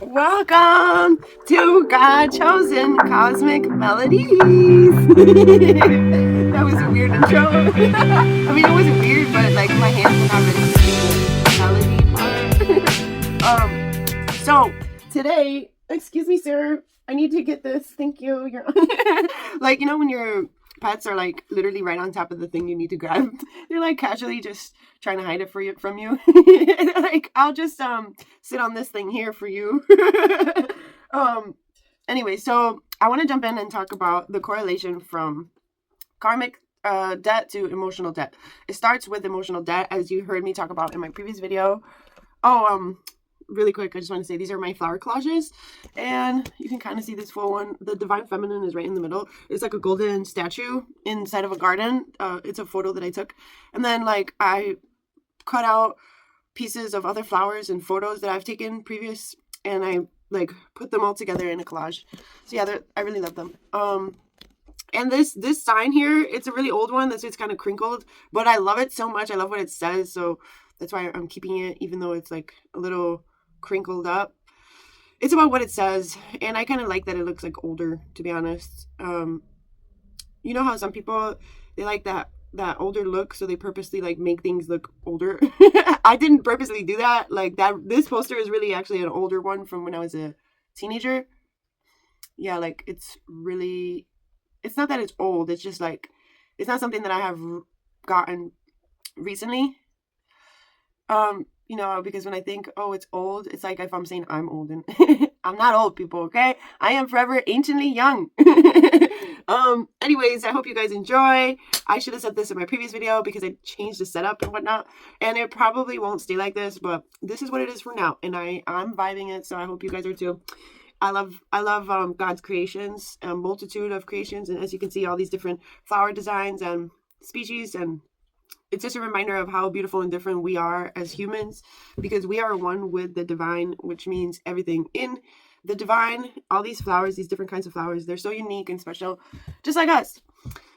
Welcome to God Chosen Cosmic Melodies. That was a weird intro. I mean, it wasn't weird, but like my hands were not ready to sing the melody part. So today, excuse me, sir, I need to get this. Thank you. You're like, you know, when your pets are like literally right on top of the thing you need to grab, they're like casually just trying to hide it from you. Like, I'll just sit on this thing here for you. Anyway, so I want to jump in and talk about the correlation from karmic debt to emotional debt. It starts with emotional debt, as you heard me talk about in my previous video. Really quick, I just want to say these are my flower collages, and you can kind of see this full one. The Divine Feminine is right in the middle. It's like a golden statue inside of a garden. It's a photo that I took, and then like I cut out pieces of other flowers and photos that I've taken previous, and I like put them all together in a collage. So yeah, I really love them. And this sign here, it's a really old one. It's kind of crinkled, but I love it so much. I love what it says, so that's why I'm keeping it, even though it's like a little crinkled up. It's about what it says, and I kind of like that it looks like older, to be honest. You know how some people, they like that older look, so they purposely like make things look older. I didn't purposely do that. Like that, this poster is really actually an older one from when I was a teenager. Yeah, like it's not that it's old, it's just like it's not something that I have gotten recently. You know, because when I think, oh, it's old, it's like if I'm saying I'm old, and I'm not old, people, okay? I am forever anciently young. Anyways, I hope you guys enjoy. I should have said this in my previous video because I changed the setup and whatnot, and it probably won't stay like this, but this is what it is for now, and I'm vibing it, so I hope you guys are too. I love God's creations, a multitude of creations, and as you can see, all these different flower designs and species, and it's just a reminder of how beautiful and different we are as humans, because we are one with the divine, which means everything in the divine. All these flowers, these different kinds of flowers, they're so unique and special, just like us.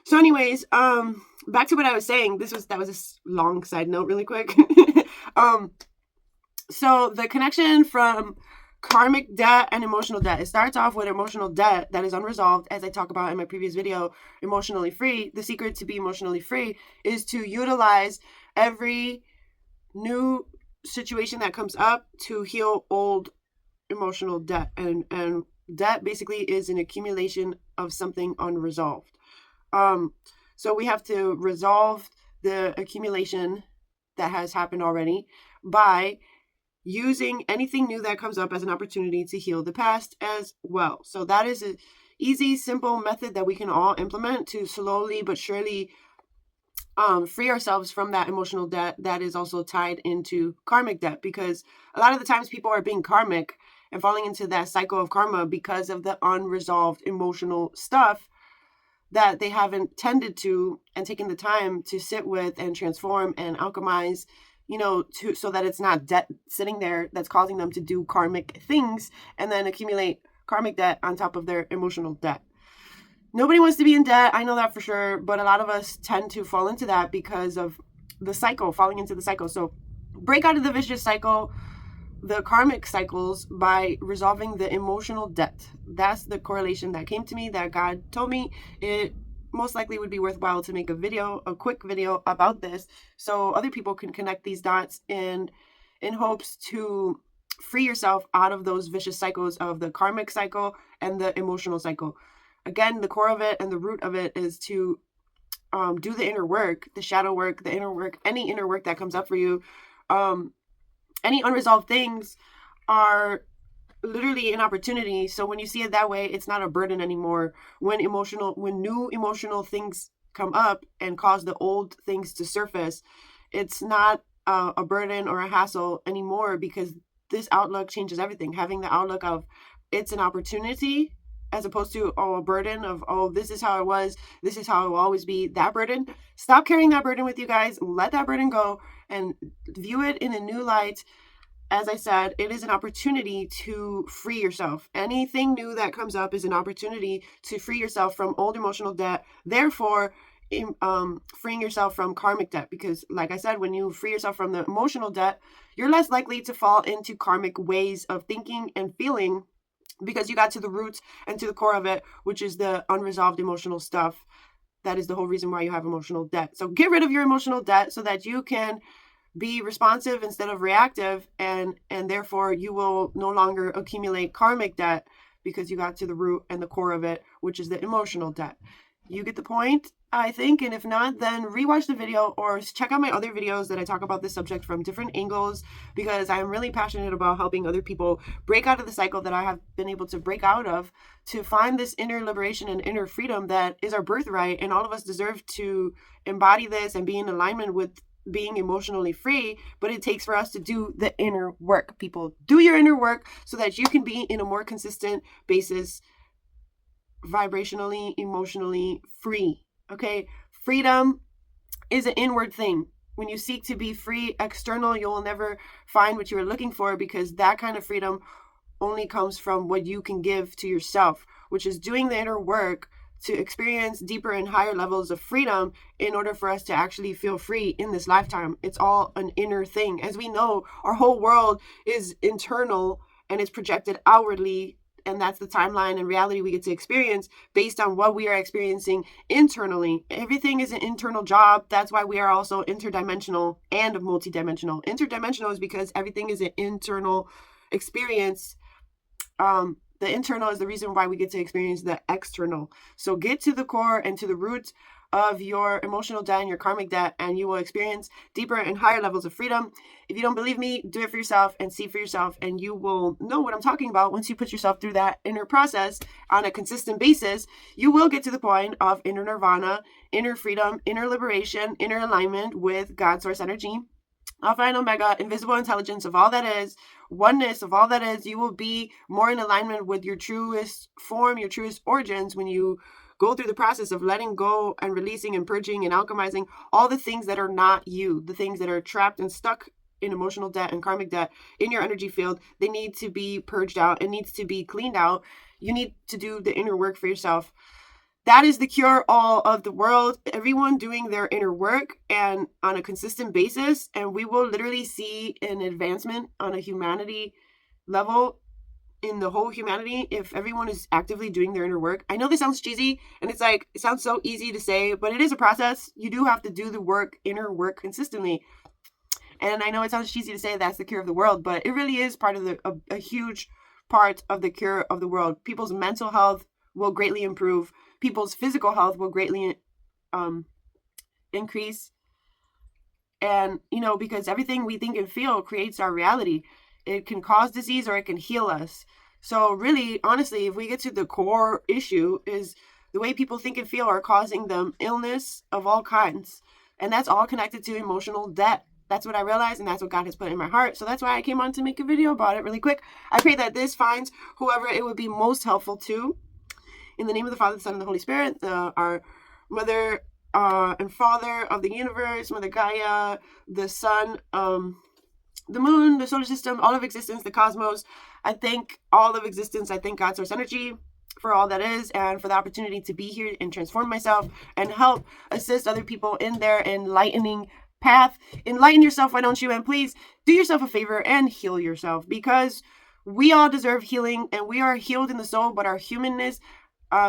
So anyways, back to what I was saying. That was a long side note really quick. So the connection from karmic debt and emotional debt. It starts off with emotional debt that is unresolved, as I talk about in my previous video, emotionally free. The secret to be emotionally free is to utilize every new situation that comes up to heal old emotional debt. And debt basically is an accumulation of something unresolved. So we have to resolve the accumulation that has happened already by using anything new that comes up as an opportunity to heal the past as well. So that is an easy, simple method that we can all implement to slowly but surely free ourselves from that emotional debt that is also tied into karmic debt, because a lot of the times people are being karmic and falling into that cycle of karma because of the unresolved emotional stuff that they haven't tended to and taken the time to sit with and transform and alchemize, you know, so that it's not debt sitting there that's causing them to do karmic things and then accumulate karmic debt on top of their emotional debt. Nobody wants to be in debt, I know that for sure, but a lot of us tend to fall into that because of the cycle, falling into the cycle. So break out of the vicious cycle, the karmic cycles, by resolving the emotional debt. That's the correlation that came to me, that God told me. It most likely would be worthwhile to make a quick video about this, so other people can connect these dots in hopes to free yourself out of those vicious cycles of the karmic cycle and the emotional cycle. Again, the core of it and the root of it is to do the inner work, the shadow work, the inner work, any inner work that comes up for you. Any unresolved things are literally an opportunity. So when you see it that way, it's not a burden anymore. When new emotional things come up and cause the old things to surface, it's not a burden or a hassle anymore, because this outlook changes everything. Having the outlook of it's an opportunity, as opposed to, a burden of, this is how it was, this is how it will always be. That burden, stop carrying that burden with you guys. Let that burden go and view it in a new light. As I said, it is an opportunity to free yourself. Anything new that comes up is an opportunity to free yourself from old emotional debt. Therefore, freeing yourself from karmic debt, because like I said, when you free yourself from the emotional debt, you're less likely to fall into karmic ways of thinking and feeling, because you got to the roots and to the core of it, which is the unresolved emotional stuff. That is the whole reason why you have emotional debt. So get rid of your emotional debt so that you can be responsive instead of reactive, and therefore you will no longer accumulate karmic debt, because you got to the root and the core of it, which is the emotional debt. You get the point, I think, and if not, then rewatch the video or check out my other videos that I talk about this subject from different angles, because I'm really passionate about helping other people break out of the cycle that I have been able to break out of, to find this inner liberation and inner freedom that is our birthright, and all of us deserve to embody this and be in alignment with being emotionally free. But it takes for us to do the inner work. People, do your inner work so that you can be in a more consistent basis, vibrationally, emotionally free. Okay, freedom is an inward thing. When you seek to be free external, you will never find what you are looking for, because that kind of freedom only comes from what you can give to yourself, which is doing the inner work to experience deeper and higher levels of freedom in order for us to actually feel free in this lifetime. It's all an inner thing. As we know, our whole world is internal and it's projected outwardly, and that's the timeline and reality we get to experience based on what we are experiencing internally. Everything is an internal job. That's why we are also interdimensional and multidimensional. Interdimensional is because everything is an internal experience. The internal is the reason why we get to experience the external. So get to the core and to the roots of your emotional debt and your karmic debt, and you will experience deeper and higher levels of freedom. If you don't believe me, do it for yourself and see for yourself, and you will know what I'm talking about. Once you put yourself through that inner process on a consistent basis, you will get to the point of inner nirvana, inner freedom, inner liberation, inner alignment with God source energy, Alpha and Omega, invisible intelligence of all that is, oneness of all that is. You will be more in alignment with your truest form, your truest origins, when you go through the process of letting go and releasing and purging and alchemizing all the things that are not you, the things that are trapped and stuck in emotional debt and karmic debt in your energy field. They need to be purged out. It needs to be cleaned out. You need to do the inner work for yourself. That is the cure all of the world. Everyone doing their inner work and on a consistent basis, and we will literally see an advancement on a humanity level, in the whole humanity, if everyone is actively doing their inner work. I know this sounds cheesy, and it's like, it sounds so easy to say, but it is a process. You do have to do the work, inner work, consistently. And I know it sounds cheesy to say that's the cure of the world, but it really is part of a huge part of the cure of the world. People's mental health will greatly improve. People's physical health will greatly increase. And, because everything we think and feel creates our reality. It can cause disease or it can heal us. So really, honestly, if we get to the core issue, is the way people think and feel are causing them illness of all kinds. And that's all connected to emotional debt. That's what I realized, and that's what God has put in my heart. So that's why I came on to make a video about it really quick. I pray that this finds whoever it would be most helpful to. In the name of the Father, the Son, and the Holy Spirit, our Mother and Father of the universe, Mother Gaia, the Sun, the Moon, the solar system, all of existence, the cosmos. I thank all of existence. I thank God source energy for all that is, and for the opportunity to be here and transform myself and help assist other people in their enlightening path. Enlighten yourself, why don't you? And please do yourself a favor and heal yourself, because we all deserve healing, and we are healed in the soul, but our humanness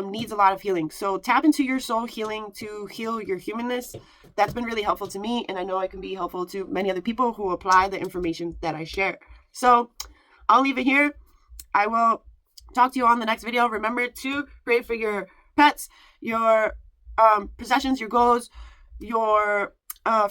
needs a lot of healing. So tap into your soul healing to heal your humanness. That's been really helpful to me, and I know it can be helpful to many other people who apply the information that I share. So I'll leave it here. I will talk to you on the next video. Remember to pray for your pets, your possessions, your goals, your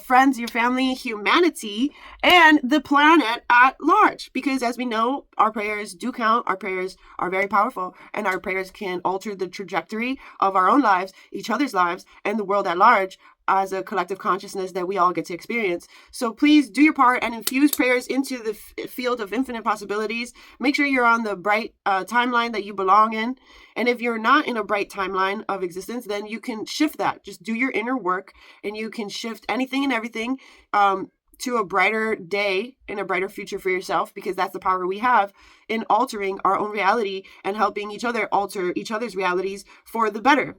friends, your family, humanity, and the planet at large. Because as we know, our prayers do count. Our prayers are very powerful, and our prayers can alter the trajectory of our own lives, each other's lives, and the world at large, as a collective consciousness that we all get to experience. So please do your part and infuse prayers into the field of infinite possibilities. Make sure you're on the bright timeline that you belong in. And if you're not in a bright timeline of existence, then you can shift that. Just do your inner work, and you can shift anything and everything to a brighter day and a brighter future for yourself, because that's the power we have in altering our own reality and helping each other alter each other's realities for the better.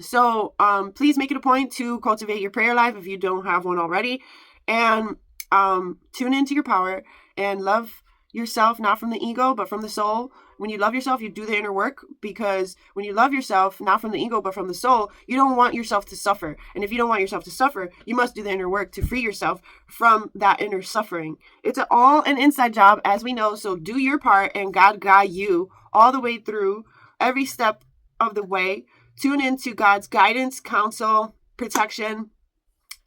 So please make it a point to cultivate your prayer life if you don't have one already, and tune into your power and love yourself, not from the ego but from the soul. When you love yourself, you do the inner work, because when you love yourself, not from the ego but from the soul, you don't want yourself to suffer. And if you don't want yourself to suffer, you must do the inner work to free yourself from that inner suffering. It's all an inside job, as we know. So do your part, and God guide you all the way through, every step of the way. Tune into God's guidance, counsel, protection,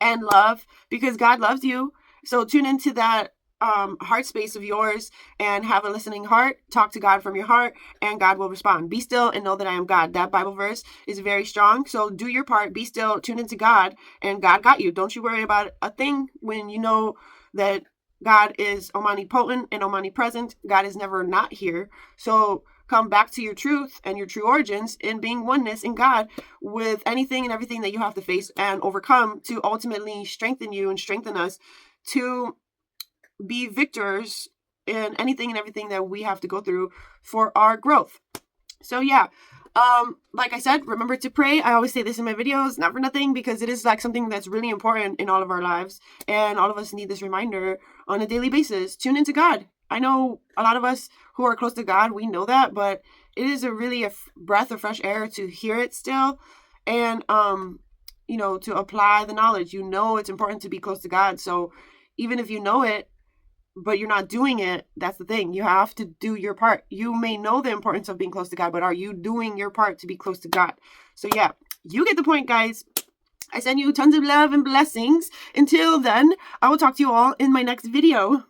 and love, because God loves you. So tune into that heart space of yours and have a listening heart. Talk to God from your heart, and God will respond. Be still and know that I am God. That Bible verse is very strong. So do your part, be still, tune into God, and God got you. Don't you worry about a thing when you know that God is omnipotent and omnipresent. God is never not here. So come back to your truth and your true origins in being oneness in God with anything and everything that you have to face and overcome, to ultimately strengthen you and strengthen us to be victors in anything and everything that we have to go through for our growth. So yeah, like I said, remember to pray. I always say this in my videos, not for nothing, because it is like something that's really important in all of our lives, and all of us need this reminder on a daily basis. Tune into God. I know a lot of us who are close to God, we know that, but it is a breath of fresh air to hear it still, and you know, to apply the knowledge. You know, it's important to be close to God. So even if you know it but you're not doing it, that's the thing. You have to do your part. You may know the importance of being close to God, but are you doing your part to be close to God? So yeah, you get the point, guys. I send you tons of love and blessings. Until then, I will talk to you all in my next video.